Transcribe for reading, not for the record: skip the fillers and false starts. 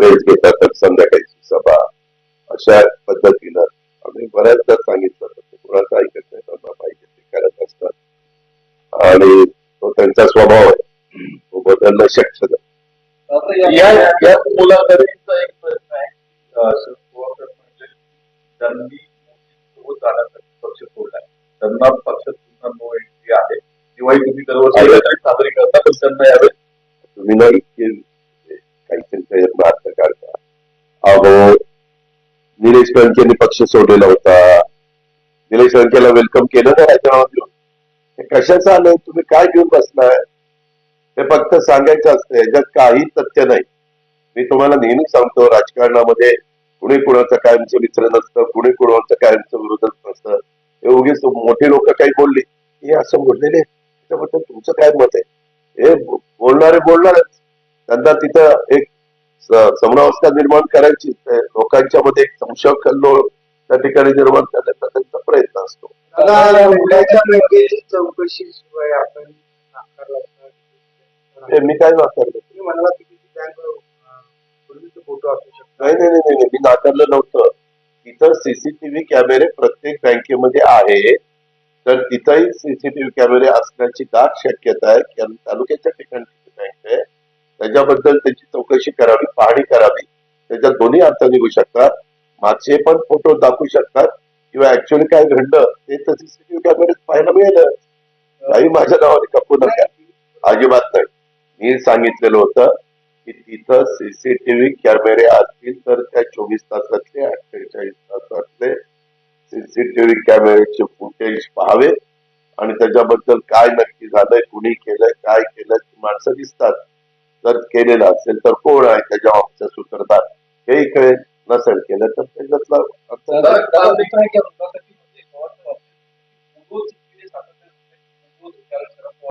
Press घेतात तर संध्याकाळची सभा, अशा पद्धतीनं आम्ही बऱ्याचदा सांगितलं तर ते कोणाचं ऐकत नाही, त्यांना पाहिजे ते करत असतात आणि तो त्यांचा स्वभाव आहे, तो बदलणं शक्य नाही. या मुलाखतीचा एक प्रश्न आहे, म्हणजे त्यांनी सोबत जाण्यासाठी पक्ष सोडलाय, त्यांना पक्षात पुन्हा नो एंट्री आहे, दिवाळी तुम्ही दरवर्षी साजरी करता, पण त्यांना यावेळेस तुम्ही ना इतके काहीतरी प्रयत्न अर्थ काढता. अहो, निलेश लंकेने पक्ष सोडलेला होता, निलेश लंकेला वेलकम केलं ना राजीनामा देऊन. हे कशाचं आलंय, तुम्ही काय घेऊन बसलाय? हे फक्त सांगायचं असतं, याच्यात काही तथ्य नाही. मी तुम्हाला नेहमी सांगतो, राजकारणामध्ये कुणी कुणाचं कायमचं मित्र नसतं, कुणी कुणाचं कायमचं विरोधक नसतं. हे उगीच मोठी लोक काही बोलली, हे असं बोललेले, त्याच्याबद्दल तुमचं काय मत आहे? हे बोलणारे बोलणारच. त्यांना तिथं एक समरावस्था निर्माण करायची, लोकांच्या मध्ये एक संशय कल्लोळ त्या ठिकाणी निर्माण करण्याचा त्यांचा प्रयत्न असतो. चौकशी शिवाय आपण मी काय नाकारलं? तुम्ही म्हणाला की फोटो असू शकतो. नाही, मी नाकारलं नव्हतं. तिथं सीसीटीव्ही कॅमेरे प्रत्येक बँकेमध्ये आहे, तर तिथंही सीसीटीव्ही कॅमेरे असण्याची दाट शक्यता आहे. तालुक्याच्या ठिकाणची बँक आहे, त्याच्याबद्दल त्याची चौकशी करावी, पाहणी करावी. त्याच्यात दोन्ही अर्थ निघू शकतात, मागचे पण फोटो दाखवू शकतात किंवा ऍक्च्युअली काय घडलं ते तर सीसीटीव्ही कॅमेरे पाहायला मिळेल. काही माझ्या नावाने कपू नका, अजिबात नाही. मी सांगितलेलं होतं की तिथं सीसीटीव्ही कॅमेरे असतील तर त्या 24 तासातले 48 तासातले सीसीटीव्ही कॅमेऱ्याचे फुटेज पाहावे आणि त्याच्याबद्दल काय नक्की झालंय, कुणी केलंय, काय केलंय, माणसं दिसतात. जर केलेलं असेल तर कोण आहे त्याच्या मागचा सूत्रधार हेही कळेल, नसेल केलं तर त्याच्यातला